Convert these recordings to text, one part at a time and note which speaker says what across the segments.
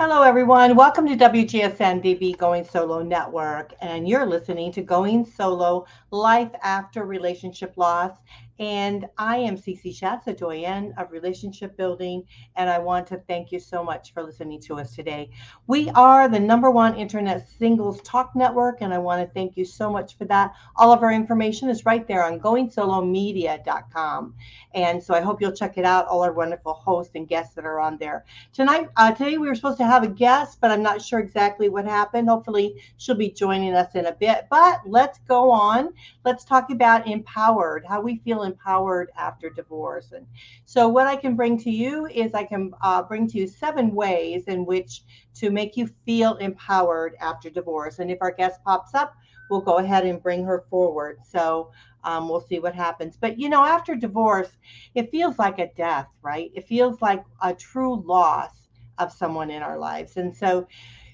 Speaker 1: Hello, everyone. Welcome to WGSN-DB Going Solo Network, and you're listening to Going Solo Life After Relationship Loss. And I am Cece Schatz, a doyen of relationship building, and I want to thank you so much for listening to us today. We are the #1 internet singles talk network, and I want to thank you so much for that. All of our information is right there on goingsolomedia.com. And so I hope you'll check it out, all our wonderful hosts and guests that are on there. Today we were supposed to have a guest, but I'm not sure exactly what happened. Hopefully she'll be joining us in a bit. But let's go on. Let's talk about empowered, how we feel empowered after divorce. And so what I can bring to you is I can bring to you 7 ways in which to make you feel empowered after divorce. And if our guest pops up, we'll go ahead and bring her forward. So we'll see what happens. But after divorce, it feels like a death, right? It feels like a true loss of someone in our lives. And so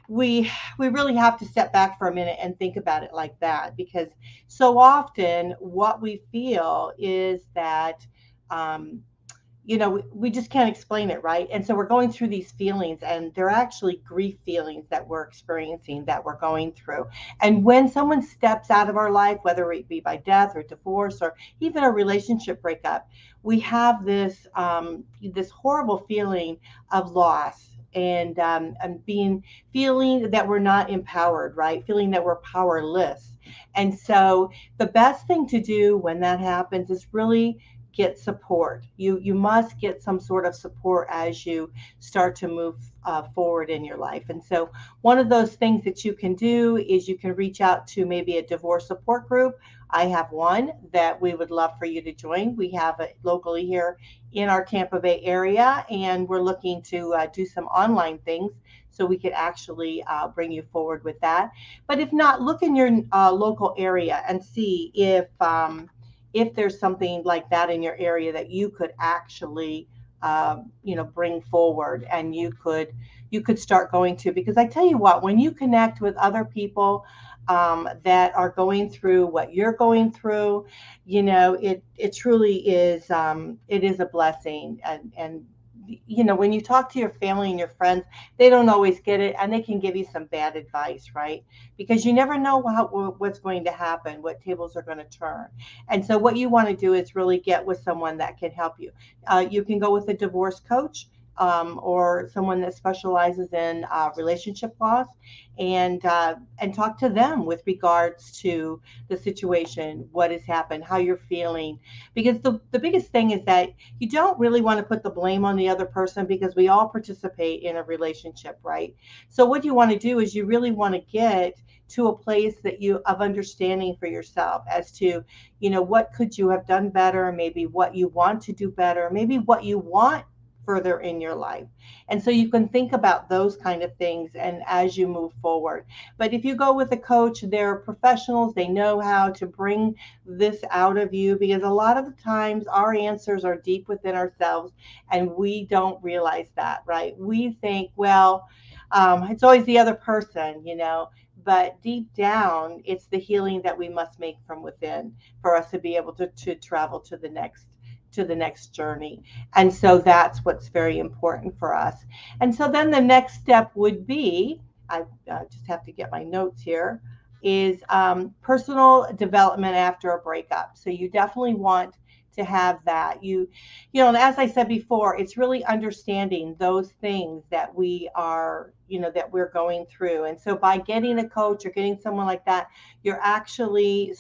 Speaker 1: we really have to step back for a minute and think about it like that, because so often what we feel is that um, we just can't explain it, right? And so we're going through these feelings, and they're actually grief feelings that we're experiencing, that we're going through. And when someone steps out of our life, whether it be by death or divorce or even a relationship breakup, we have this horrible feeling of loss, and being feeling that we're not empowered, right? Feeling that we're powerless. And so the best thing to do when that happens is really get support. You must get some sort of support as you start to move forward in your life. And so one of those things that you can do is you can reach out to maybe a divorce support group. I have one that we would love for you to join. We have it locally here in our Tampa Bay area, and we're looking to do some online things so we could actually bring you forward with that. But if not, look in your local area and see if there's something like that in your area that you could actually bring forward, and you could start going to. Because I tell you what, when you connect with other people that are going through what you're going through, it truly is, it is a blessing. And when you talk to your family and your friends, they don't always get it, and they can give you some bad advice, right? Because you never know what's going to happen, what tables are going to turn. And so what you want to do is really get with someone that can help you. You can go with a divorce coach, or someone that specializes in relationship loss, and talk to them with regards to the situation, what has happened, how you're feeling. Because the biggest thing is that you don't really want to put the blame on the other person, because we all participate in a relationship, right? So what you want to do is you really want to get to a place that you of understanding for yourself as to what could you have done better, maybe what you want to do better, maybe what you want further in your life. And so you can think about those kind of things, and as you move forward. But if you go with a coach, they're professionals, they know how to bring this out of you, because a lot of the times our answers are deep within ourselves, and we don't realize that, right? We think, well, it's always the other person, but deep down, it's the healing that we must make from within for us to be able to travel to the next journey. And so that's what's very important for us. And so then the next step would be, I just have to get my notes here, is personal development after a breakup. So you definitely want to have that. And as I said before, it's really understanding those things that we're going through. And so by getting a coach or getting someone like that, you're actually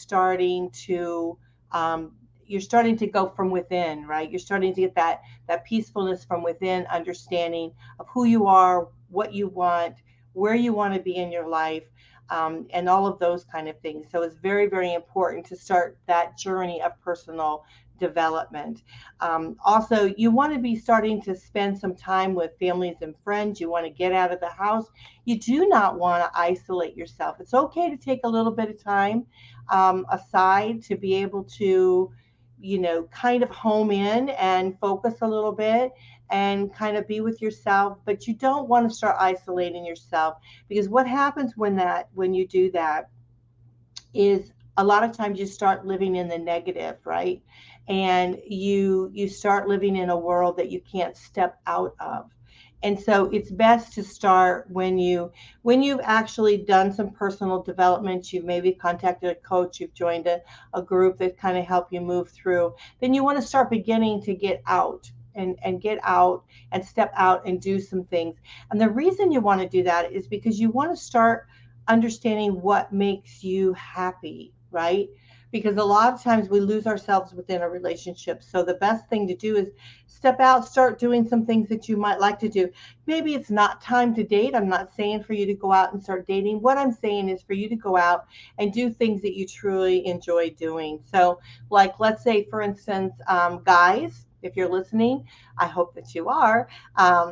Speaker 1: um, starting to go from within, right? You're starting to get that peacefulness from within, understanding of who you are, what you want, where you want to be in your life, and all of those kind of things. So it's very, very important to start that journey of personal development. Also, you want to be starting to spend some time with families and friends. You want to get out of the house. You do not want to isolate yourself. It's okay to take a little bit of time aside to be able to kind of home in and focus a little bit and kind of be with yourself. But you don't want to start isolating yourself, because what happens when you do that is a lot of times you start living in the negative, right? And you start living in a world that you can't step out of. And so it's best to start when you've actually done some personal development, you've maybe contacted a coach, you've joined a group that kind of help you move through, then you want to start beginning to get out and get out and step out and do some things. And the reason you want to do that is because you want to start understanding what makes you happy, right? Because a lot of times we lose ourselves within a relationship. So the best thing to do is step out, start doing some things that you might like to do. Maybe it's not time to date. I'm not saying for you to go out and start dating. What I'm saying is for you to go out and do things that you truly enjoy doing. So, like, let's say, for instance, guys, if you're listening, I hope that you are.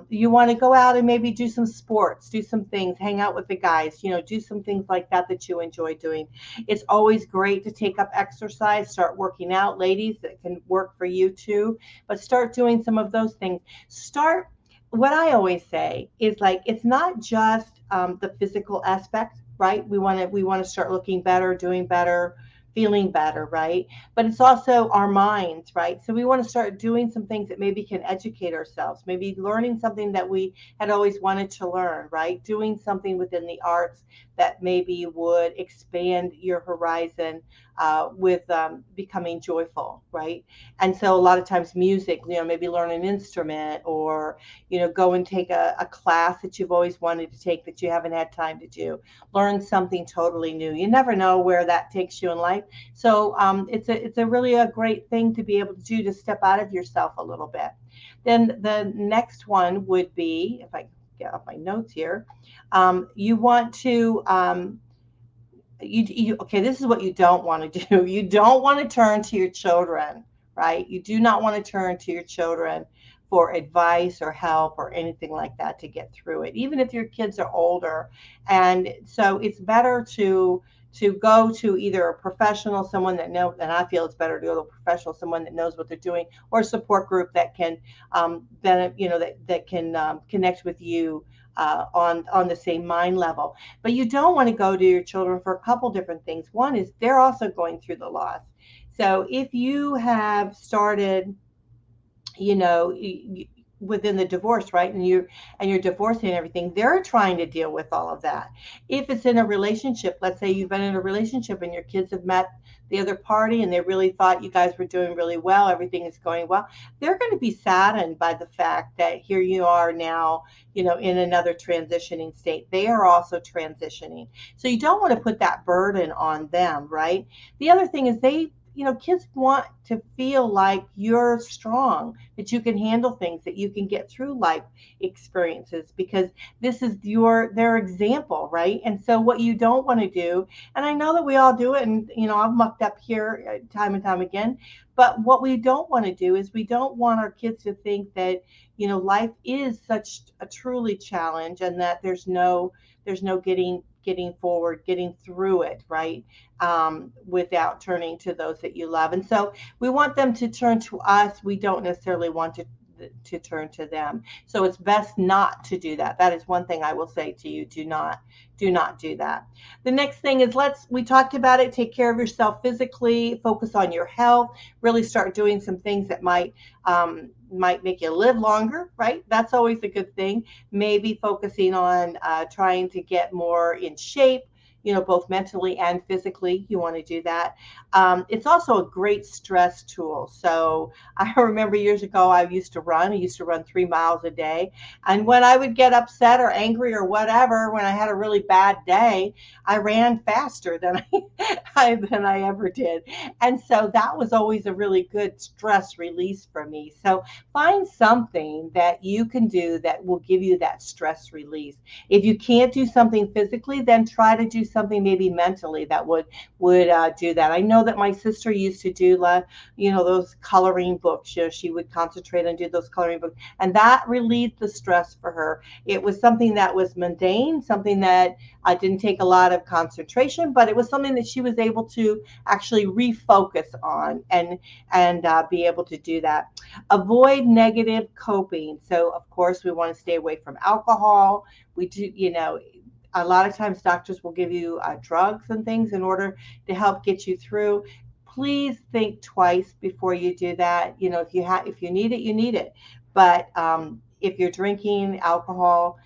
Speaker 1: You want to go out and maybe do some sports, do some things, hang out with the guys, do some things like that that you enjoy doing. It's always great to take up exercise, start working out. Ladies, that can work for you too, but start doing some of those things. Start, what I always say is, like, it's not just the physical aspect, right? We want to start looking better, doing better, feeling better, right? But it's also our minds, right? So we want to start doing some things that maybe can educate ourselves, maybe learning something that we had always wanted to learn, right? Doing something within the arts that maybe would expand your horizon with becoming joyful, right? And so a lot of times music, maybe learn an instrument, or go and take a class that you've always wanted to take that you haven't had time to do. Learn something totally new. You never know where that takes you in life. So it's a really a great thing to be able to do, to step out of yourself a little bit. Then the next one would be, if I get off my notes here, you want to okay, this is what you don't want to do. You don't want to turn to your children, right? You do not want to turn to your children for advice or help or anything like that to get through it, even if your kids are older. And so it's better to go to either a professional, someone that knows, and I feel it's better to go to a professional, someone that knows what they're doing, or a support group that can that can connect with you on the same mind level. But you don't want to go to your children for a couple different things. One is they're also going through the loss. So if you have started, you know, within the divorce, right, and you're divorcing everything, they're trying to deal with all of that. If it's in a relationship, let's say you've been in a relationship and your kids have met the other party and they really thought you guys were doing really well, everything is going well, they're going to be saddened by the fact that here you are now, in another transitioning state. They are also transitioning. So you don't want to put that burden on them, right? The other thing is kids want to feel like you're strong, that you can handle things, that you can get through life experiences, because this is their example, right? And so what you don't want to do, and I know that we all do it, and I've mucked up here time and time again, but what we don't want to do is we don't want our kids to think that life is such a truly challenge, and that there's no getting forward, getting through it, right? Without turning to those that you love. And so we want them to turn to us. We don't necessarily want to turn to them. So it's best not to do that. That is one thing I will say to you. Do not do that. The next thing is, we talked about it, take care of yourself physically, focus on your health, really start doing some things that might make you live longer, right? That's always a good thing. Maybe focusing on trying to get more in shape, both mentally and physically. You want to do that. It's also a great stress tool. So I remember years ago, I used to run 3 miles a day. And when I would get upset or angry or whatever, when I had a really bad day, I ran faster than I ever did. And so that was always a really good stress release for me. So find something that you can do that will give you that stress release. If you can't do something physically, then try to do something maybe mentally that would do that. I know that my sister used to do those coloring books. She would concentrate and do those coloring books, and that relieved the stress for her. It was something that was mundane, something that didn't take a lot of concentration, but it was something that she was able to actually refocus on and be able to do that. Avoid negative coping. So of course we want to stay away from alcohol. We do, a lot of times doctors will give you drugs and things in order to help get you through. Please think twice before you do that. If you need it, you need it. But if you're drinking alcohol,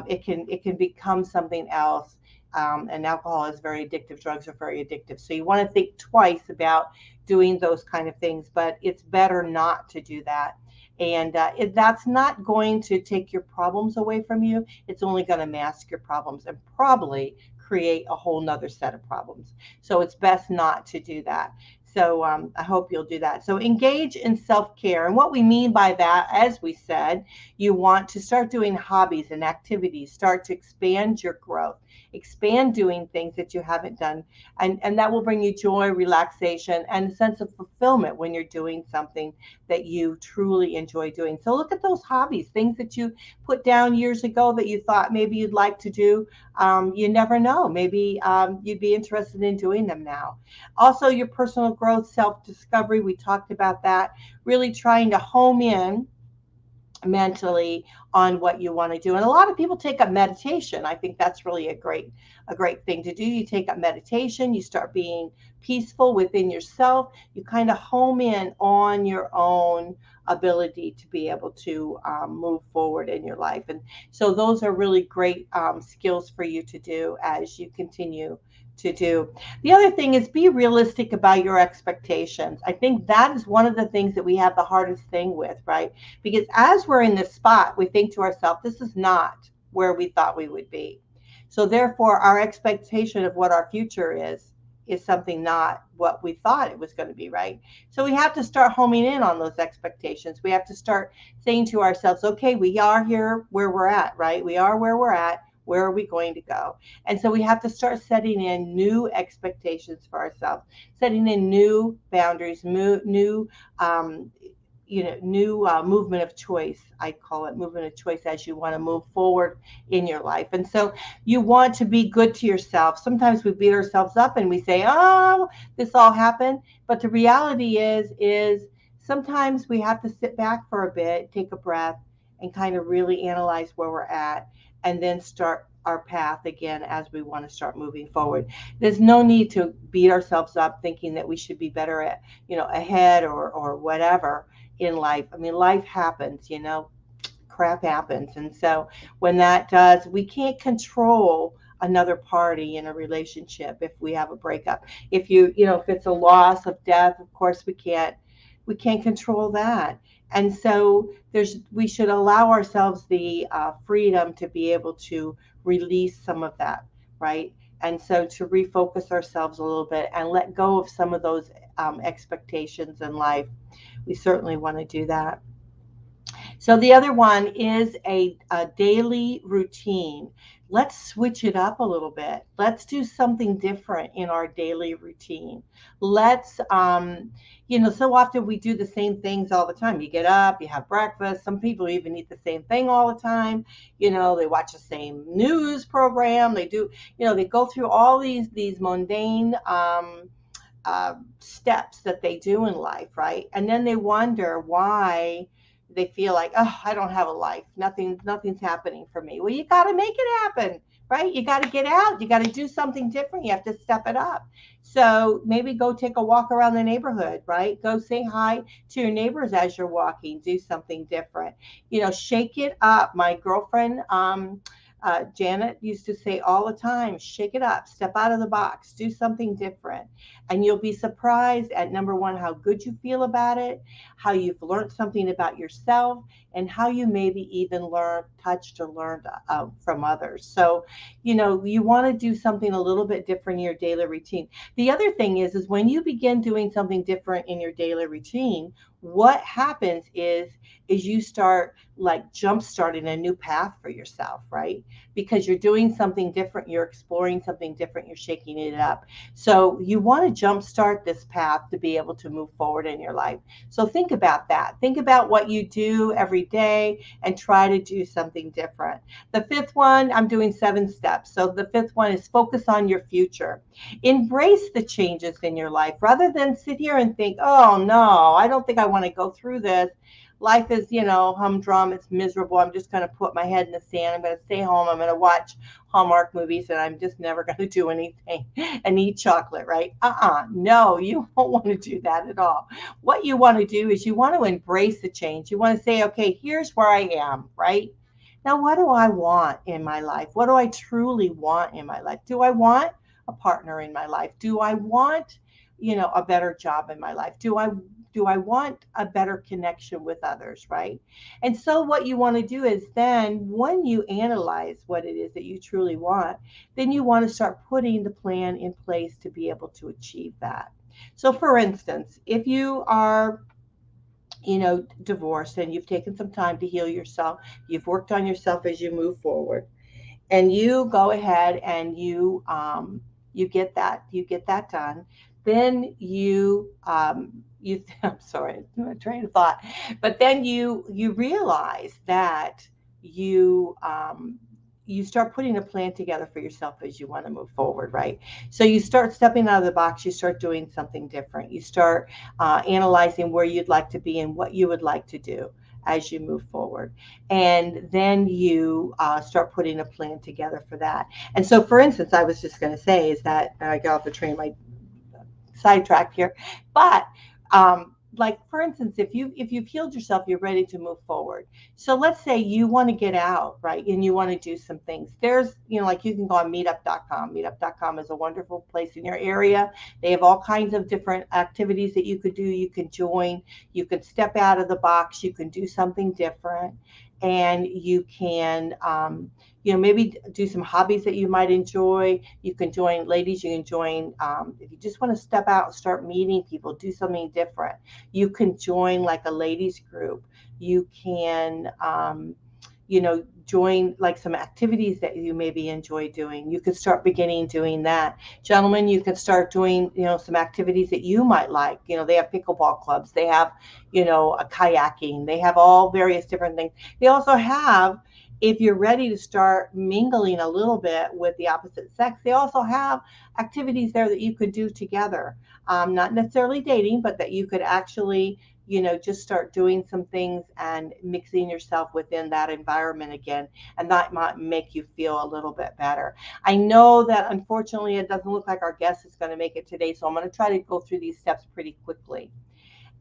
Speaker 1: it can become something else. And alcohol is very addictive. Drugs are very addictive. So you want to think twice about doing those kind of things, but it's better not to do that. And that's not going to take your problems away from you. It's only going to mask your problems and probably create a whole nother set of problems. So it's best not to do that. So I hope you'll do that. So engage in self-care. And what we mean by that, as we said, you want to start doing hobbies and activities, start to expand your growth, expand doing things that you haven't done. And that will bring you joy, relaxation, and a sense of fulfillment when you're doing something that you truly enjoy doing. So look at those hobbies, things that you put down years ago that you thought maybe you'd like to do. You never know. Maybe you'd be interested in doing them now. Also, your personal growth, self-discovery, we talked about that, really trying to home in mentally on what you want to do. And a lot of people take up meditation. I think that's really a great thing to do. You take up meditation, you start being peaceful within yourself, you kind of home in on your own ability to be able to move forward in your life. And so those are really great skills for you to do as you continue to do. The other thing is be realistic about your expectations. I think that is one of the things that we have the hardest thing with, right? Because as we're in this spot, we think to ourselves, this is not where we thought we would be. So therefore, our expectation of what our future is something not what we thought it was going to be, right? So we have to start homing in on those expectations. We have to start saying to ourselves, okay, we are here where we're at, right? We are where we're at. Where are we going to go? And so we have to start setting in new expectations for ourselves, setting in new boundaries, new movement of choice. I call it movement of choice as you want to move forward in your life. And so you want to be good to yourself. Sometimes we beat ourselves up and we say, oh, this all happened. But the reality is sometimes we have to sit back for a bit, take a breath, and kind of really analyze where we're at, and then start our path again as we want to start moving forward. There's no need to beat ourselves up thinking that we should be better at, ahead or whatever in life. I mean, life happens, crap happens. And so when that does, we can't control another party in a relationship if we have a breakup. If if it's a loss of death, of course we can't control that. And so we should allow ourselves the freedom to be able to release some of that, right? And so to refocus ourselves a little bit and let go of some of those expectations in life. We certainly want to do that. So the other one is a daily routine. Let's switch it up a little bit. Let's do something different in our daily routine. Let's, so often we do the same things all the time. You get up, you have breakfast. Some people even eat the same thing all the time. They watch the same news program. They do, they go through all these mundane steps that they do in life, right? And then they wonder why they feel like, oh, I don't have a life. Nothing's happening for me. Well, you got to make it happen, right? You got to get out. You got to do something different. You have to step it up. So maybe go take a walk around the neighborhood, right? Go say hi to your neighbors as you're walking. Do something different. Shake it up. My girlfriend, Janet, used to say all the time, shake it up, step out of the box, do something different. And you'll be surprised at, number one, how good you feel about it, how you've learned something about yourself, and how you maybe even touched or learned from others. So, you want to do something a little bit different in your daily routine. The other thing is when you begin doing something different in your daily routine, what happens is you start like jump starting a new path for yourself, right? Because you're doing something different, you're exploring something different, you're shaking it up. So you want to jump start this path to be able to move forward in your life. So think about that. Think about what you do every day and try to do something different. The fifth one, I'm doing 7 steps. So the fifth one is focus on your future. Embrace the changes in your life rather than sit here and think, oh no, I don't think I want to go through this. life is, humdrum, it's miserable. I'm just going to put my head in the sand. I'm going to stay home. I'm going to watch Hallmark movies and I'm just never going to do anything and eat chocolate, right? No, you don't want to do that at all. What you want to do is you want to embrace the change. You want to say, okay, here's where I am, right? Now, what do I want in my life? What do I truly want in my life? Do I want a partner in my life? Do I want, a better job in my life? Do I want a better connection with others, right? And so what you want to do is then when you analyze what it is that you truly want, then you want to start putting the plan in place to be able to achieve that. So for instance, if you are divorced and you've taken some time to heal yourself, you've worked on yourself as you move forward, and you go ahead and you get that done, then you I'm sorry, my train of thought, but then you realize that you start putting a plan together for yourself as you want to move forward, right? So you start stepping out of the box, you start doing something different, you start analyzing where you'd like to be and what you would like to do as you move forward. And then you start putting a plan together for that. And so, for instance, I was just going to say is that I got off the train, my sidetracked here, but like for instance, if you've healed yourself, you're ready to move forward. So let's say you want to get out, right, and you want to do some things. There's, like you can go on meetup.com. Meetup.com is a wonderful place in your area. They have all kinds of different activities that you could do. You can join, you can step out of the box, you can do something different, and you can maybe do some hobbies that you might enjoy. You can join, ladies, you can join, if you just want to step out and start meeting people, do something different. You can join like a ladies group. You can, join like some activities that you maybe enjoy doing. You could start beginning doing that. Gentlemen, you can start doing, some activities that you might like. They have pickleball clubs. They have, a kayaking. They have all various different things. They also have, if you're ready to start mingling a little bit with the opposite sex, they also have activities there that you could do together. Not necessarily dating, but that you could actually, just start doing some things and mixing yourself within that environment again. And that might make you feel a little bit better. I know that unfortunately it doesn't look like our guest is going to make it today, so I'm going to try to go through these steps pretty quickly.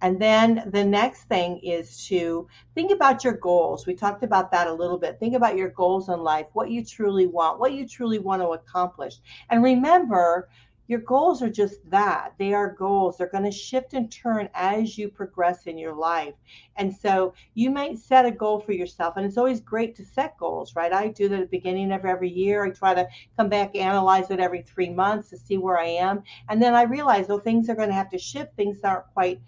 Speaker 1: And then the next thing is to think about your goals. We talked about that a little bit. Think about your goals in life, what you truly want, what you truly want to accomplish. And remember, your goals are just that. They are goals. They're going to shift and turn as you progress in your life. And so you might set a goal for yourself. And it's always great to set goals, right? I do that at the beginning of every year. I try to come back, analyze it every 3 months to see where I am. And then I realize, oh, things are going to have to shift. Things aren't quite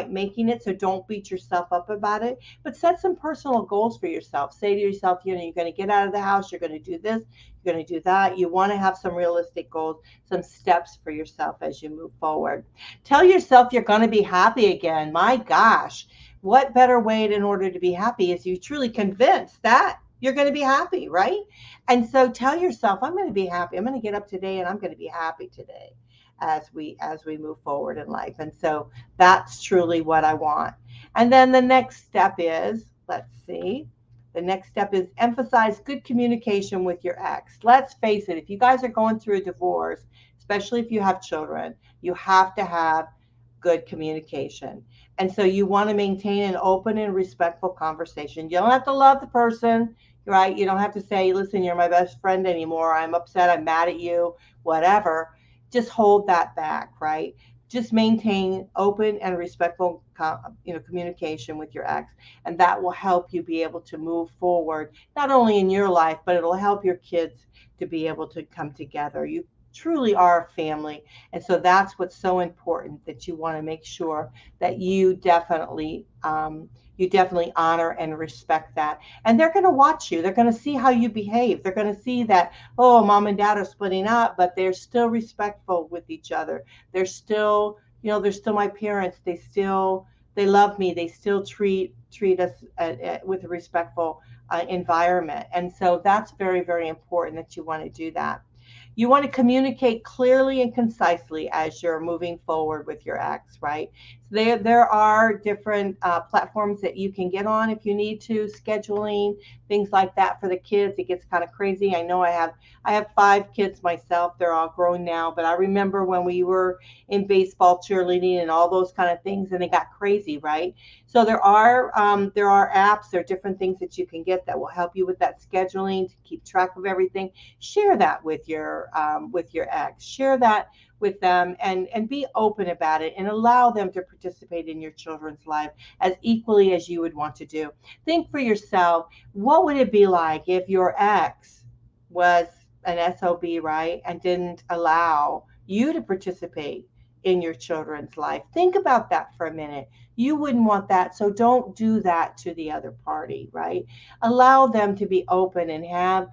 Speaker 1: making it. So don't beat yourself up about it, but set some personal goals for yourself. Say to yourself, you're going to get out of the house. You're going to do this. You're going to do that. You want to have some realistic goals, some steps for yourself as you move forward. Tell yourself you're going to be happy again. My gosh, what better way in order to be happy is you truly convinced that you're going to be happy, right? And so tell yourself, I'm going to be happy. I'm going to get up today and I'm going to be happy today as we move forward in life. And so that's truly what I want. And then the next step is, the next step is emphasize good communication with your ex. Let's face it, if you guys are going through a divorce, especially if you have children, you have to have good communication. And so you want to maintain an open and respectful conversation. You don't have to love the person, right? You don't have to say, listen, you're my best friend anymore. I'm upset. I'm mad at you, whatever. Just hold that back, right? Just maintain open and respectful, communication with your ex, and that will help you be able to move forward, not only in your life, but it'll help your kids to be able to come together. You truly are a family, and so that's what's so important, that you want to make sure that you definitely honor and respect that. And they're going to watch you. They're going to see how you behave. They're going to see that, oh, mom and dad are splitting up, but they're still respectful with each other. They're still, they're still my parents. They love me. They still treat us with a respectful environment. And so that's very, very important that you want to do that. You want to communicate clearly and concisely as you're moving forward with your ex, right? So there are different platforms that you can get on if you need to, scheduling, things like that for the kids. It gets kind of crazy. I know I have 5 kids myself. They're all grown now, but I remember when we were in baseball, cheerleading, and all those kind of things, and they got crazy, right? So there are apps, there are different things that you can get that will help you with that scheduling to keep track of everything. Share that with your ex. Share that with them, and be open about it, and allow them to participate in your children's life as equally as you would want to do. Think for yourself, what would it be like if your ex was an SOB, right, and didn't allow you to participate in your children's life? Think about that for a minute. You wouldn't want that, so don't do that to the other party, right? Allow them to be open and have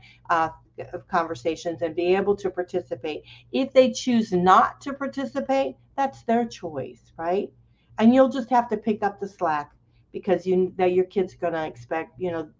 Speaker 1: conversations and be able to participate. If they choose not to participate, that's their choice, right? And you'll just have to pick up the slack, because your kids going to expect,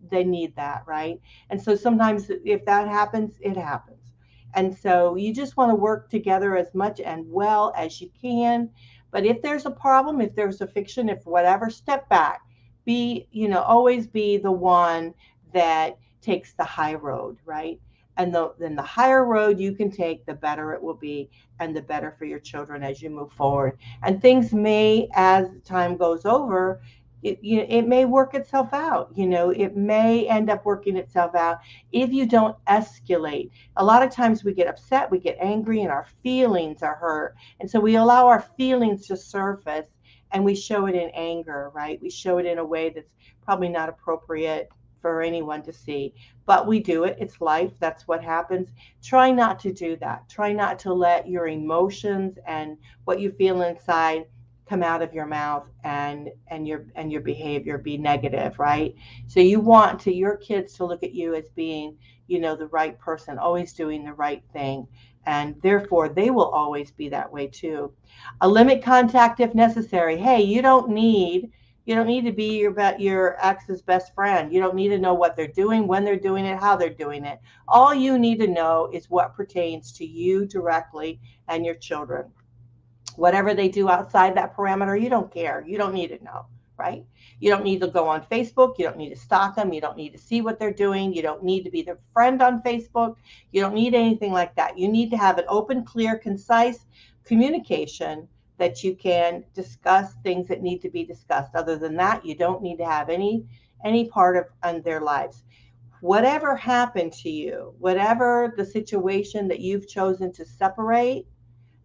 Speaker 1: they need that, right? And so sometimes if that happens, it happens. And so you just want to work together as much and well as you can. But if there's a problem, if there's a fiction, if whatever, step back. Always be the one that takes the high road, right? And then the higher road you can take, the better it will be, and the better for your children as you move forward. And things may, as time goes over, it may work itself out. It may end up working itself out if you don't escalate. A lot of times we get upset, we get angry, and our feelings are hurt. And so we allow our feelings to surface, and we show it in anger, right? We show it in a way that's probably not appropriate for anyone to see. But we do it. It's life. That's what happens. Try not to do that. Try not to let your emotions and what you feel inside come out of your mouth, and your behavior be negative, right? So you want your kids to look at you as being, the right person, always doing the right thing, and therefore they will always be that way too. A limit contact if necessary. Hey, you don't need to be your ex's best friend. You don't need to know what they're doing, when they're doing it, how they're doing it. All you need to know is what pertains to you directly and your children. Whatever they do outside that parameter, you don't care. You don't need to know, right? You don't need to go on Facebook. You don't need to stalk them. You don't need to see what they're doing. You don't need to be their friend on Facebook. You don't need anything like that. You need to have an open, clear, concise communication that you can discuss things that need to be discussed. Other than that, you don't need to have any part of their lives. Whatever happened to you, whatever the situation that you've chosen to separate,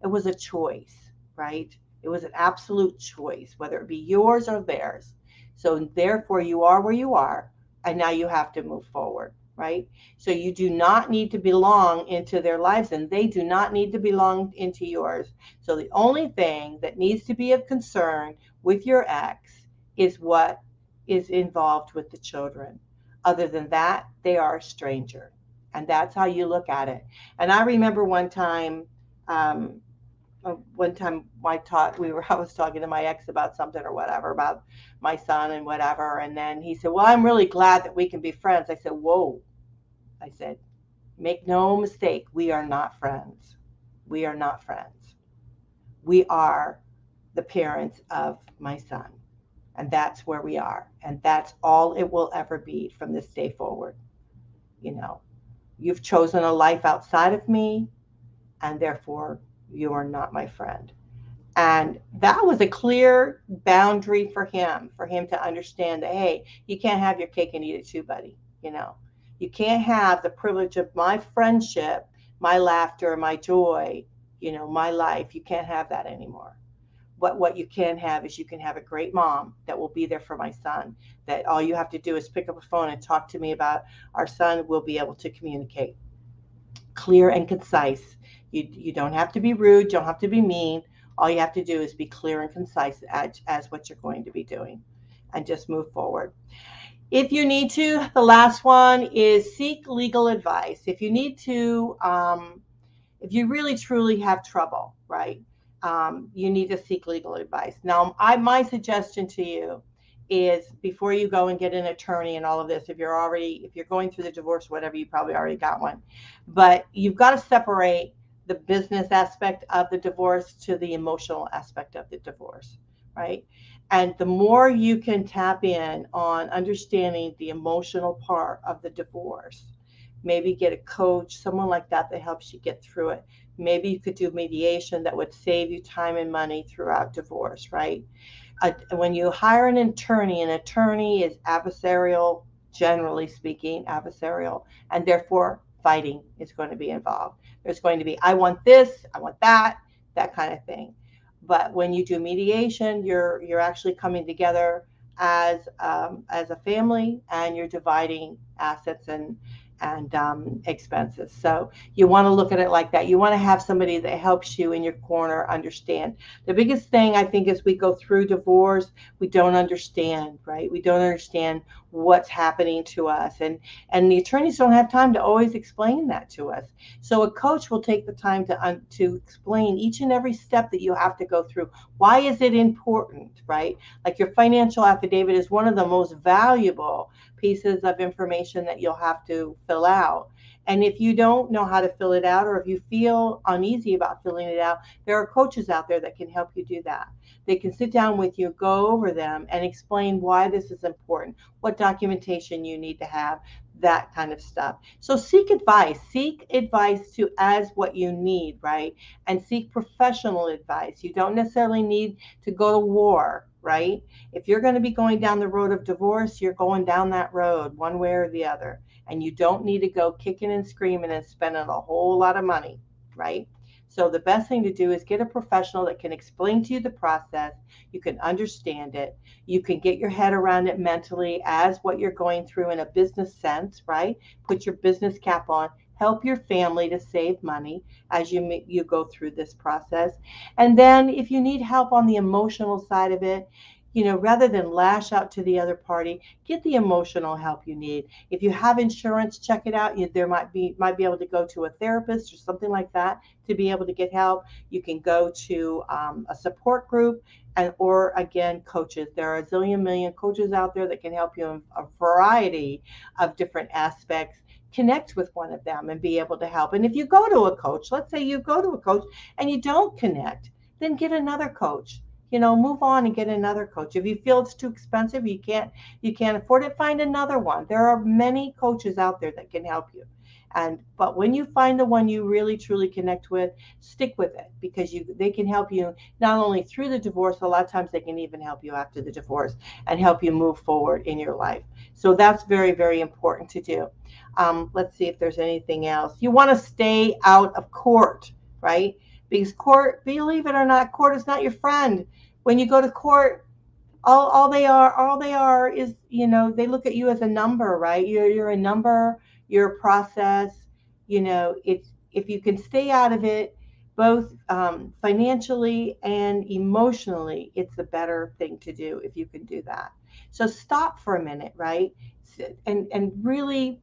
Speaker 1: it was a choice, right? It was an absolute choice, whether it be yours or theirs. So therefore you are where you are, and now you have to move forward, right? So you do not need to belong into their lives, and they do not need to belong into yours. So the only thing that needs to be of concern with your ex is what is involved with the children. Other than that, they are a stranger. And that's how you look at it. And I remember um, one time I was talking to my ex about something or whatever, about my son and whatever, and then he said, well, I'm really glad that we can be friends. I said, whoa. I said, make no mistake, we are not friends. We are not friends. We are the parents of my son, and that's where we are, and that's all it will ever be from this day forward. You've chosen a life outside of me, and therefore you are not my friend. And that was a clear boundary for him to understand that, hey, you can't have your cake and eat it too, buddy. You can't have the privilege of my friendship, my laughter, my joy, my life. You can't have that anymore. What you can have is, you can have a great mom that will be there for my son, that all you have to do is pick up a phone and talk to me about our son. We'll be able to communicate clear and concise. You don't have to be rude. You don't have to be mean. All you have to do is be clear and concise as what you're going to be doing, and just move forward. If you need to, the last one is seek legal advice. If you need to, if you really truly have trouble, right, you need to seek legal advice. Now, my suggestion to you is before you go and get an attorney and all of this, if you're going through the divorce, whatever, you probably already got one. But you've got to separate the business aspect of the divorce to the emotional aspect of the divorce, right? And the more you can tap in on understanding the emotional part of the divorce, maybe get a coach, someone like that that helps you get through it. Maybe you could do mediation that would save you time and money throughout divorce, right? When you hire an attorney is adversarial, generally speaking, adversarial, and therefore fighting is going to be involved. There's going to be, I want this, I want that kind of thing. But when you do mediation, you're actually coming together as a family, and you're dividing assets and expenses. So you want to look at it like that. You want to have somebody that helps you in your corner understand. The biggest thing I think as we go through divorce, we don't understand, right? We don't understand what's happening to us, and the attorneys don't have time to always explain that to us. So a coach will take the time to explain each and every step that you have to go through. Why is it important, right? Like your financial affidavit is one of the most valuable pieces of information that you'll have to fill out. And if you don't know how to fill it out, or if you feel uneasy about filling it out, there are coaches out there that can help you do that. They can sit down with you, go over them, and explain why this is important, what documentation you need to have, that kind of stuff. So seek advice. Seek advice to as what you need, right? And seek professional advice. You don't necessarily need to go to war, right? If you're going to be going down the road of divorce, you're going down that road one way or the other. And you don't need to go kicking and screaming and spending a whole lot of money, right? So the best thing to do is get a professional that can explain to you the process. You can understand it. You can get your head around it mentally as what you're going through in a business sense, right? Put your business cap on. Help your family to save money as you go through this process. And then if you need help on the emotional side of it, rather than lash out to the other party, get the emotional help you need. If you have insurance, check it out. There might be able to go to a therapist or something like that to be able to get help. You can go to a support group, or again, coaches. There are a zillion million coaches out there that can help you in a variety of different aspects. Connect with one of them and be able to help. And if you go to a coach, let's say you go to a coach and you don't connect, then get another coach. Move on and get another coach. If you feel it's too expensive, you can't afford it, find another one. There are many coaches out there that can help you. But when you find the one you really truly connect with, stick with it, because they can help you not only through the divorce, a lot of times they can even help you after the divorce and help you move forward in your life. So that's very, very important to do. Let's see if there's anything else. You want to stay out of court, right? Because court, believe it or not, court is not your friend. When you go to court, all they are is, they look at you as a number, right? You're a number, you're a process. It's, if you can stay out of it, both financially and emotionally, it's a better thing to do if you can do that. So stop for a minute, right? And really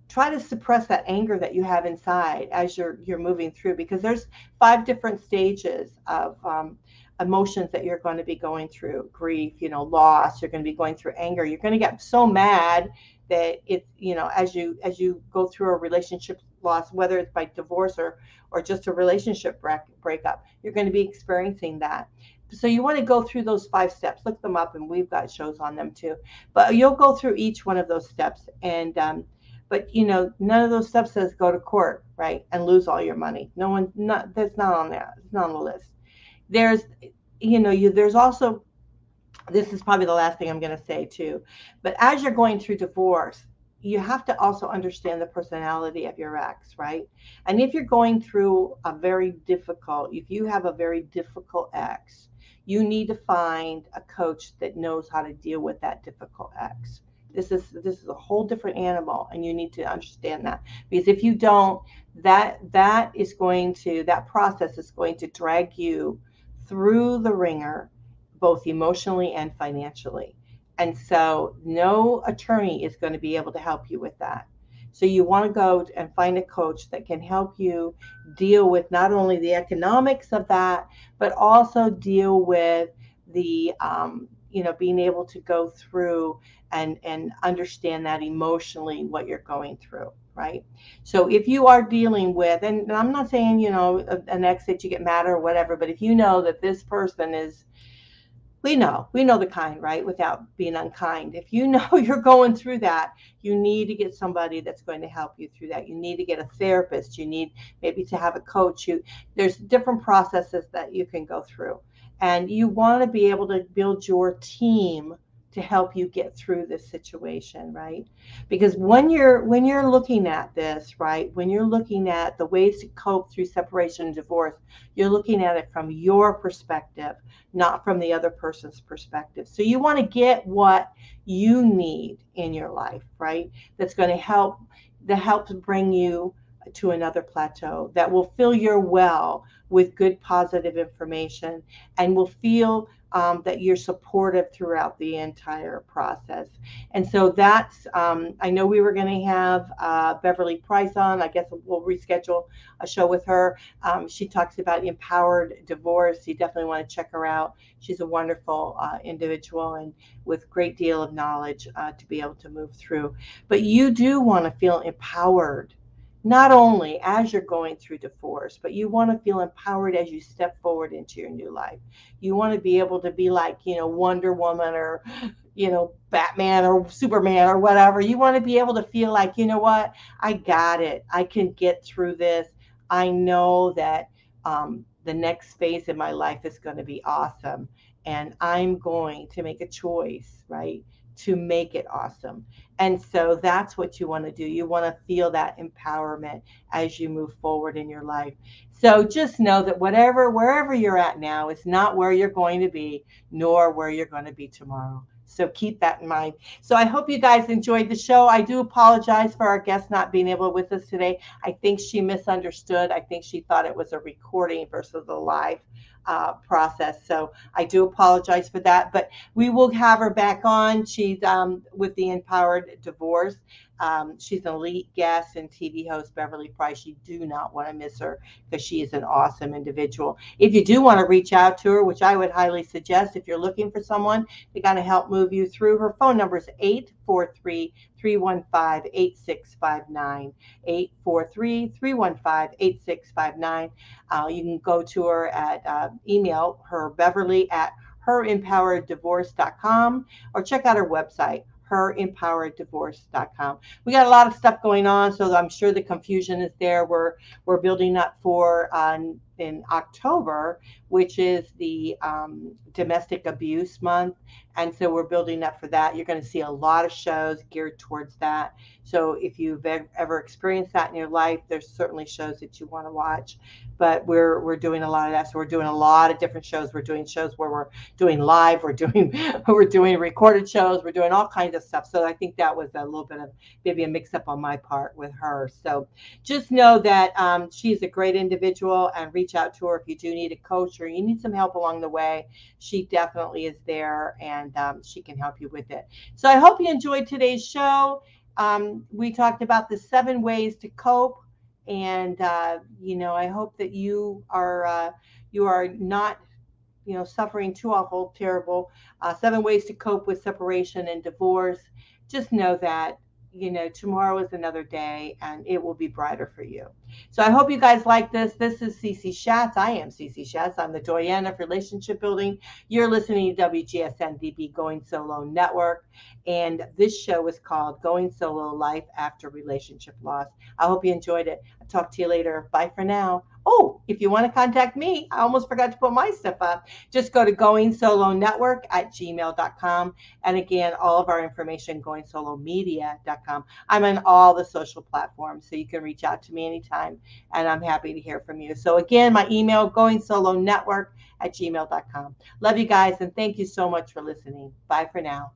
Speaker 1: try to suppress that anger that you have inside as you're moving through, because there's 5 different stages of emotions that you're going to be going through. Grief, loss, you're going to be going through anger. You're going to get so mad that it's, as you go through a relationship loss, whether it's by divorce or just a relationship breakup, you're going to be experiencing that. So you want to go through those 5 steps. Look them up, and we've got shows on them too. But you'll go through each one of those steps, and but none of those steps says go to court, right, and lose all your money. That's not on there. It's not on the list. There's, there's also, this is probably the last thing I'm going to say too, but as you're going through divorce, you have to also understand the personality of your ex, right? And if you're going through if you have a very difficult ex, you need to find a coach that knows how to deal with that difficult ex. This is a whole different animal, and you need to understand that, because if you don't, that process is going to drag you through the ringer, both emotionally and financially. And so no attorney is going to be able to help you with that. So you want to go and find a coach that can help you deal with not only the economics of that, but also deal with the being able to go through and understand that emotionally what you're going through, right? So if you are dealing with, and I'm not saying, an ex that you get mad or whatever, but if you know that this person is, we know the kind, right? Without being unkind. If you know you're going through that, you need to get somebody that's going to help you through that. You need to get a therapist. You need maybe to have a coach. There's different processes that you can go through. And you want to be able to build your team to help you get through this situation, right? Because when you're looking at this, right, when you're looking at the ways to cope through separation and divorce, you're looking at it from your perspective, not from the other person's perspective. So you want to get what you need in your life, right? That's going to help bring you to another plateau, that will fill your well with good positive information, and will feel that you're supportive throughout the entire process. And so I know we were going to have Beverly Price on. I guess we'll reschedule a show with her. She talks about empowered divorce. You definitely want to check her out. She's a wonderful individual and with great deal of knowledge to be able to move through. But you do want to feel empowered, not only as you're going through divorce, but you want to feel empowered as you step forward into your new life. You want to be able to be like, Wonder Woman or, Batman or Superman or whatever. You want to be able to feel like, you know what, I got it. I can get through this. I know that the next phase in my life is going to be awesome. And I'm going to make a choice, right, to make it awesome. And so that's what you want to do. You want to feel that empowerment as you move forward in your life. So just know that wherever you're at now is not where you're going to be, nor where you're going to be tomorrow. So keep that in mind. So I hope you guys enjoyed the show. I do apologize for our guest not being able to with us today. I think she misunderstood. I think she thought it was a recording versus a live process. So I do apologize for that, but we will have her back on. She's with the Empowered Divorce. She's an elite guest and TV host, Beverly Price. You do not want to miss her because she is an awesome individual. If you do want to reach out to her, which I would highly suggest if you're looking for someone to kind of help move you through, her phone number is 843-315-8659. 843-315-8659. You can go to her at email her Beverly at herempowereddivorce.com, or check out her website, herempowereddivorce.com. We got a lot of stuff going on, so I'm sure the confusion is there. We're building up for in October, which is the domestic abuse month, and so we're building up for that. You're going to see a lot of shows geared towards that. So if you've ever experienced that in your life, there's certainly shows that you want to watch. But we're doing a lot of that. So we're doing a lot of different shows. We're doing shows where we're doing live. We're doing recorded shows. We're doing all kinds of stuff. So I think that was a little bit of maybe a mix up on my part with her. So just know that she's a great individual, and reach out to her if you do need a coach or you need some help along the way. She definitely is there, and she can help you with it. So I hope you enjoyed today's show. We talked about the 7 ways to cope. And, I hope that you are not, suffering too awful, terrible. 7 ways to cope with separation and divorce. Just know that, tomorrow is another day and it will be brighter for you. So I hope you guys like this. This is CC Schatz. I am CC Schatz. I'm the doyenne of relationship building. You're listening to WGSN-DB Going Solo Network. And this show is called Going Solo Life After Relationship Loss. I hope you enjoyed it. I'll talk to you later. Bye for now. Oh, if you want to contact me, I almost forgot to put my stuff up. Just go to goingsolonetwork@gmail.com. And again, all of our information, goingsolomedia.com. I'm on all the social platforms, so you can reach out to me anytime, and I'm happy to hear from you. So again, my email, goingsolonetwork@gmail.com. Love you guys, and thank you so much for listening. Bye for now.